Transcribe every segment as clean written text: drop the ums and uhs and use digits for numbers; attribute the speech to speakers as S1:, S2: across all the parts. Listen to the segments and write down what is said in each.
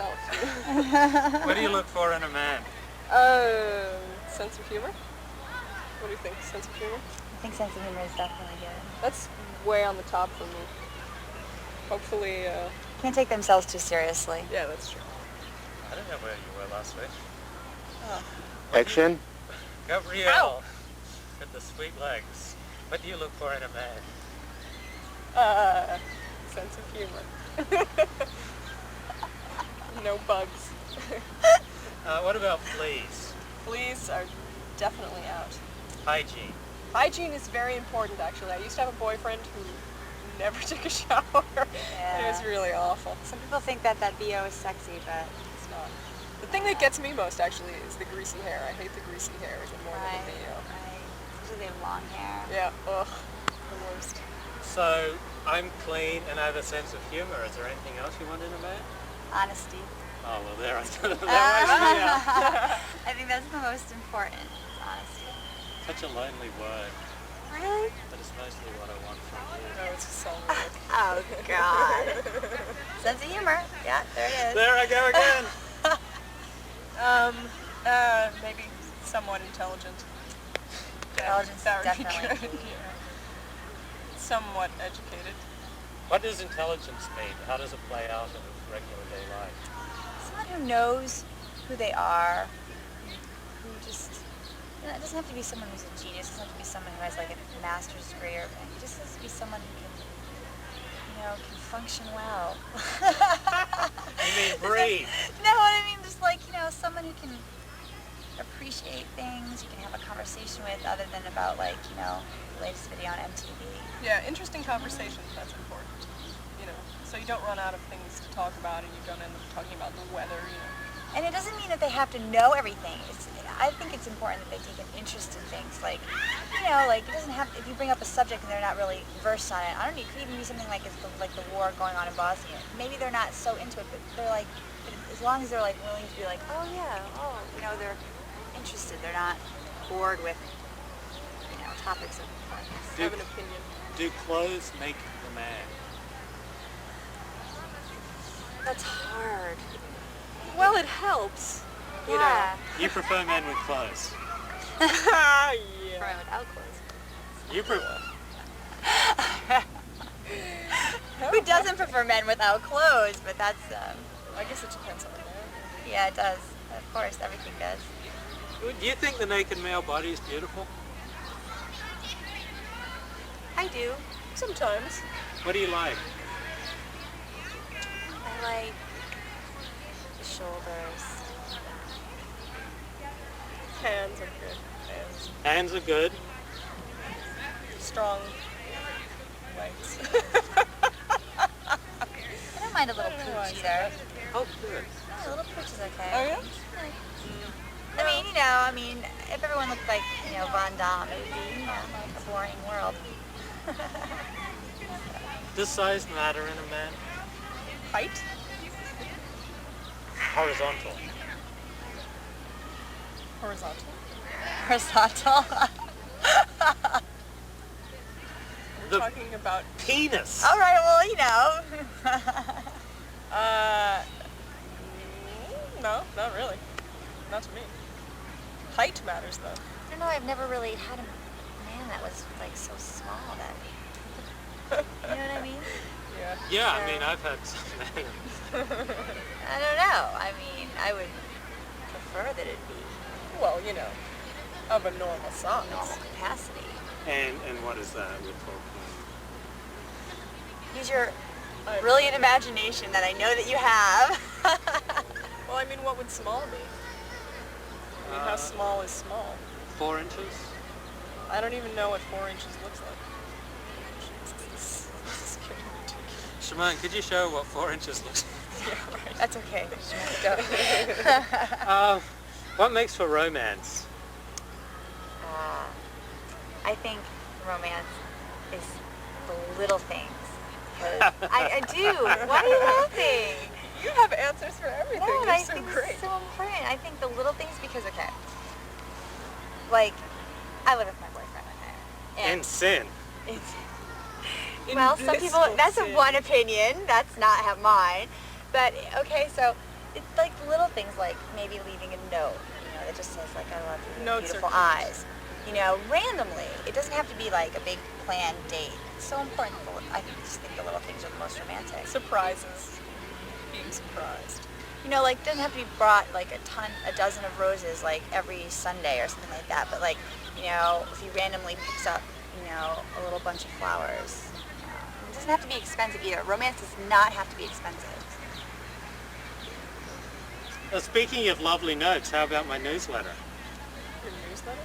S1: myself.
S2: What do you look for in a man?
S1: Sense of humor? What do you think? Sense of humor?
S3: I think sense of humor is definitely good.
S1: That's way on the top for me. Hopefully,
S3: Can't take themselves too seriously.
S1: yeah, that's true.
S2: I don't know where you were last week.
S1: Oh.
S4: Action.
S2: Gabrielle.
S1: Ow.
S2: With the sweet legs. What do you look for in a man?
S1: Sense of humor. No bugs.
S2: What about fleas?
S1: Fleas are definitely out.
S2: Hygiene.
S1: Hygiene is very important, actually. I used to have a boyfriend who never took a shower. It was really awful.
S3: Some people think that BO is sexy, but
S1: It's not. The thing that gets me most, actually, is the greasy hair. I hate the greasy hair even more than the BO.
S3: Especially they have long hair.
S1: Yeah, ugh, the worst.
S2: So, I'm clean and I have a sense of humor. Is there anything else you want in a man?
S3: Honesty.
S2: Oh, well, there I that was me out.
S3: I think that's the most important. Honesty.
S2: Such a lonely word,
S3: Really?
S2: but it's mostly what I want from you.
S1: No, it's a song lyric.
S3: Oh God. Sense of humor. Yeah, there it is.
S2: There I go again.
S1: Maybe somewhat intelligent.
S3: Intelligence
S1: That
S3: is
S1: would be
S3: definitely
S1: good.
S3: key.
S1: Yeah. Somewhat educated.
S2: What does intelligence mean? How does it play out in regular day life?
S3: Someone who knows who they are, who just, it doesn't have to be someone who's a genius, it doesn't have to be someone who has like a master's degree or anything. It just has to be someone who can, can function well.
S2: You mean breathe?
S3: No, I mean just like, someone who can appreciate things, you can have a conversation with other than about like, the latest video on MTV.
S1: Yeah, interesting conversations, that's important. So you don't run out of things to talk about and you don't end up talking about the weather,
S3: And it doesn't mean that they have to know everything. I think it's important that they take an interest in things. Like, like it doesn't have. If you bring up a subject and they're not really versed on it, I don't know. It could even be something like the war going on in Bosnia. Maybe they're not so into it, but they're like, as long as they're like willing to be like, oh yeah, they're interested. They're not bored with, topics of importance.
S1: have an opinion.
S2: Do clothes make the man?
S3: That's hard.
S1: Well, it helps.
S3: Yeah.
S2: You prefer men with clothes?
S1: Yeah.
S3: Right, without clothes.
S2: You prefer...
S3: Who doesn't prefer men without clothes? But that's,
S1: I guess it depends on the man.
S3: yeah, it does. Of course, everything does.
S2: Do you think the naked male body is beautiful?
S3: I do.
S1: Sometimes.
S2: What do you like?
S3: I like the shoulders.
S1: Hands are good. Hands.
S2: Hands are good.
S1: Strong legs.
S3: I don't mind a little pooch either.
S2: Oh, good.
S3: Yeah, a little pooch is okay.
S1: Oh, yeah?
S3: I mean, if everyone looked like, Von Damme, it would be, a boring world.
S2: Does size matter in a man?
S1: Height?
S2: Horizontal.
S1: Horizontal?
S3: Horizontal.
S1: We're
S2: The
S1: talking about...
S2: penis.
S3: All right, well,
S1: No, not really. Not to me. Height matters, though.
S3: I don't know, I've never really had a man that was, like, so small that... You know what I mean?
S1: Yeah.
S2: Yeah, I mean, I've had some men.
S3: I don't know. I mean, I would prefer that it be
S1: Well, of a normal size.
S3: normal capacity.
S2: And what is that we're talking?
S3: Use your brilliant imagination that I know that you have.
S1: Well, I mean, what would small be? I mean, how small is small?
S2: 4 inches?
S1: I don't even know what 4 inches looks like. Jesus. This is getting ridiculous.
S2: Shimon, could you show what 4 inches looks like?
S1: Yeah, right.
S3: That's okay.
S2: What makes for romance?
S3: I think romance is the little things. 'Cause I do. Why are you laughing?
S1: You have answers for everything.
S3: No,
S1: You're
S3: I
S1: so
S3: think
S1: great.
S3: it's so important. I think the little things because, like, I live with my boyfriend,
S2: And sin.
S3: it's
S1: In
S3: well, some people,
S1: blissful
S3: that's
S1: sin.
S3: one opinion. That's not mine. But, okay, so it's like little things like maybe leaving a note, that just says like, I love you,
S1: Notes are
S3: beautiful
S1: cute.
S3: eyes. Randomly. It doesn't have to be like a big planned date. It's so important. I just think the little things are the most romantic.
S1: Surprises. Being surprised.
S3: Like it doesn't have to be brought like a dozen of roses like every Sunday or something like that. But like, if he randomly picks up, a little bunch of flowers. It doesn't have to be expensive either. Romance does not have to be expensive.
S2: Speaking of lovely notes, how about my newsletter?
S1: Your newsletter?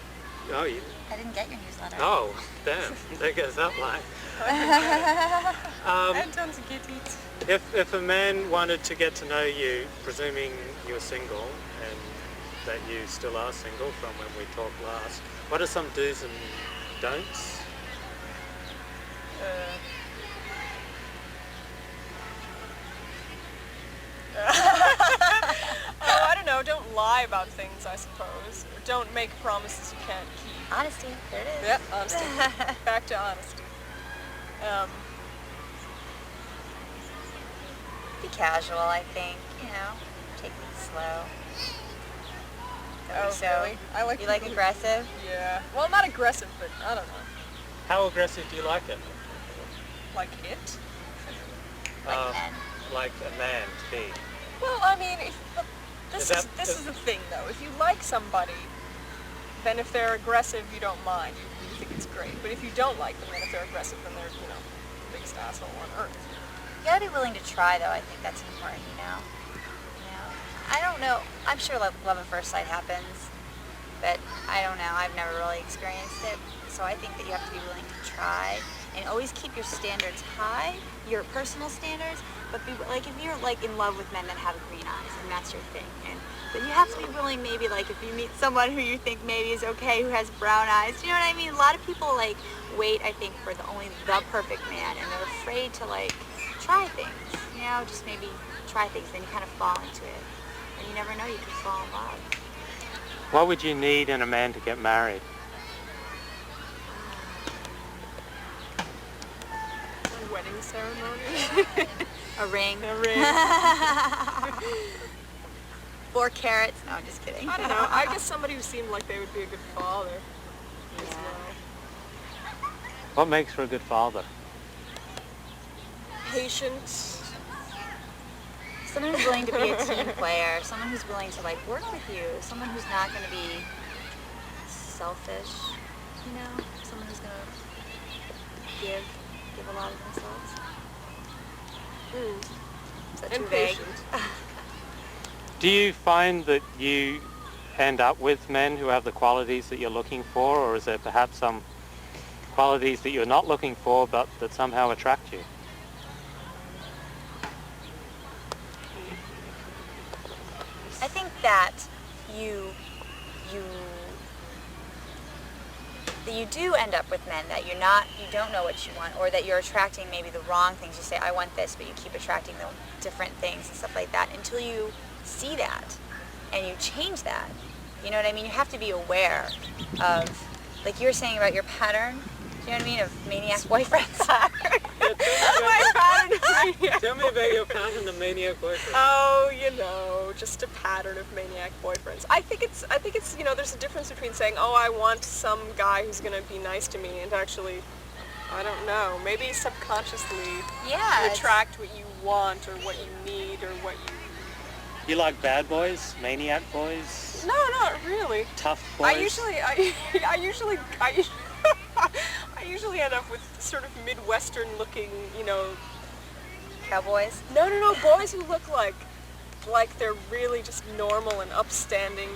S2: Oh, you...
S3: I didn't get your newsletter.
S2: Oh, damn. There goes that line.
S1: I had tons of kitties.
S2: If a man wanted to get to know you, presuming you're single and that you still are single from when we talked last, what are some do's and don'ts?
S1: I don't know. Don't lie about things, I suppose. Don't make promises you can't keep.
S3: Honesty. There it is.
S1: Yep, honesty. Back to honesty.
S3: Be casual, I think. Take it slow.
S1: Oh,
S3: So,
S1: really? I like
S3: you like
S1: people who-
S3: aggressive?
S1: Yeah. Well, not aggressive, but I don't know.
S2: How aggressive do you like it?
S1: Like it?
S3: Like men?
S2: Like a man to be.
S1: Well, I mean, this
S2: Is that-
S1: is the thing, though. If you like somebody, then if they're aggressive, you don't mind. You think it's great. But if you don't like them, then if they're aggressive, then they're, the biggest asshole on earth.
S3: You gotta be willing to try, though. I think that's important, I don't know. I'm sure love at first sight happens, but I don't know. I've never really experienced it. So I think that you have to be willing to try and always keep your standards high, your personal standards, but if you're like in love with men that have green eyes and that's your thing, but you have to be willing maybe like if you meet someone who you think maybe is okay who has brown eyes, you know what I mean? A lot of people like wait, I think, for the perfect man, and they're afraid to like try things, just maybe try things, then you kind of fall into it. And you never know, you could fall in love.
S2: What would you need in a man to get married?
S1: A wedding ceremony.
S3: A ring.
S1: A ring.
S3: 4 carats. No, I'm just kidding.
S1: I don't know. I guess somebody who seemed like they would be a good father. As
S3: Yeah.
S1: well.
S2: What makes for a good father?
S1: Patient.
S3: Someone who's willing to be a team player. Someone who's willing to like work with you. Someone who's not going to be selfish. Someone who's going to give a lot of themselves. Is that too
S1: And
S3: vague?
S1: patient.
S2: Do you find that you end up with men who have the qualities that you're looking for, or is there perhaps some qualities that you're not looking for but that somehow attract you?
S3: I think that you do end up with men that you don't know what you want, or that you're attracting maybe the wrong things. You say, I want this, but you keep attracting the different things and stuff like that until you see that and you change that. You know what I mean? You have to be aware of, like you were saying about your pattern, do you know what I mean, of maniac boyfriends.
S1: My pattern of maniac
S2: Tell me about your pattern of maniac boyfriend.
S1: Oh, just a pattern of maniac boyfriends. I think it's, there's a difference between saying, oh, I want some guy who's going to be nice to me, and actually, I don't know, maybe subconsciously
S3: Yeah.
S1: you
S3: it's-
S1: attract what you want or what you need or what you...
S2: You like bad boys, maniac boys,
S1: No, not really.
S2: tough boys?
S1: I usually end up with sort of Midwestern looking,
S3: Cowboys.
S1: No, boys who look like they're really just normal and upstanding,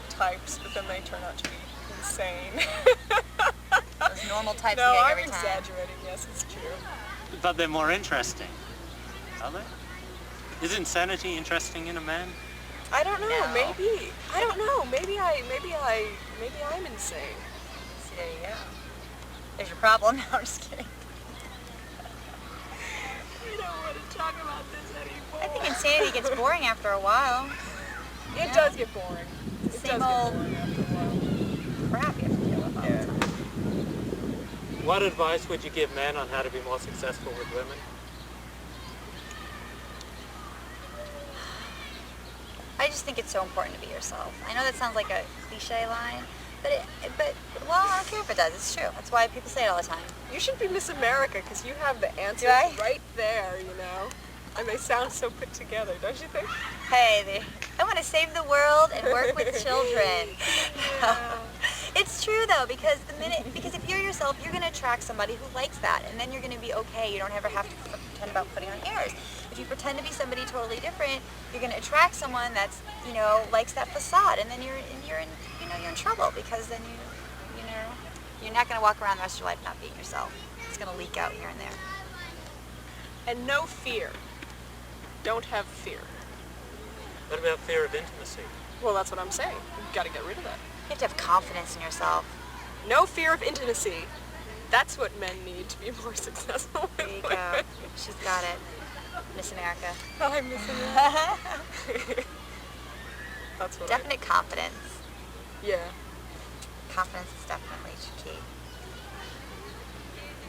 S1: types, but then they turn out to be insane.
S3: Those normal types
S1: No,
S3: you get
S1: I'm
S3: every time.
S1: exaggerating, yes, it's true.
S2: But they're more interesting, are they? Is insanity interesting in a man?
S1: I don't know,
S3: No.
S1: maybe. I don't know, maybe I'm insane.
S3: See, there you go. There's your problem. No, I'm just kidding.
S1: We don't want to talk about this anymore.
S3: I think insanity gets boring after a while.
S1: It does get boring. It
S3: Same
S1: does get
S3: old-
S1: boring after a while.
S3: Crap you have to deal with all the time.
S2: What advice would you give men on how to be more successful with women?
S3: I just think it's so important to be yourself. I know that sounds like a cliche line, but well, I don't care if it does. It's true. That's why people say it all the time.
S1: You should be Miss America because you have the answers
S3: Do I?
S1: right there, you know. And they sound so put together, don't you think?
S3: Hey, I want to save the world and work with children.
S1: Yeah.
S3: It's true though, because because if you're yourself, you're going to attract somebody who likes that, and then you're going to be okay. You don't ever have to pretend about putting on airs. If you pretend to be somebody totally different, you're going to attract someone that's, likes that facade, and then you're in trouble, because then you're not going to walk around the rest of your life not being yourself. It's going to leak out here and there.
S1: And no fear. Don't have fear.
S2: What about fear of intimacy?
S1: Well, that's what I'm saying. You've got to get rid of that.
S3: You have to have confidence in yourself.
S1: No fear of intimacy. That's what men need to be more successful with
S3: There you go.
S1: women.
S3: She's got it. Miss America.
S1: I'm missing it. That's what
S3: Definite confidence.
S1: Yeah.
S3: Confidence is definitely key.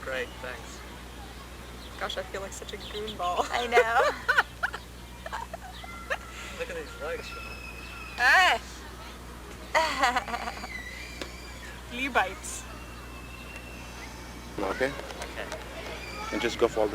S2: Great, thanks.
S1: Gosh, I feel like such a goonball.
S3: I know.
S2: Look at these legs.
S1: Ah! Flea bites.
S4: Okay?
S2: Okay.
S4: And just go for all the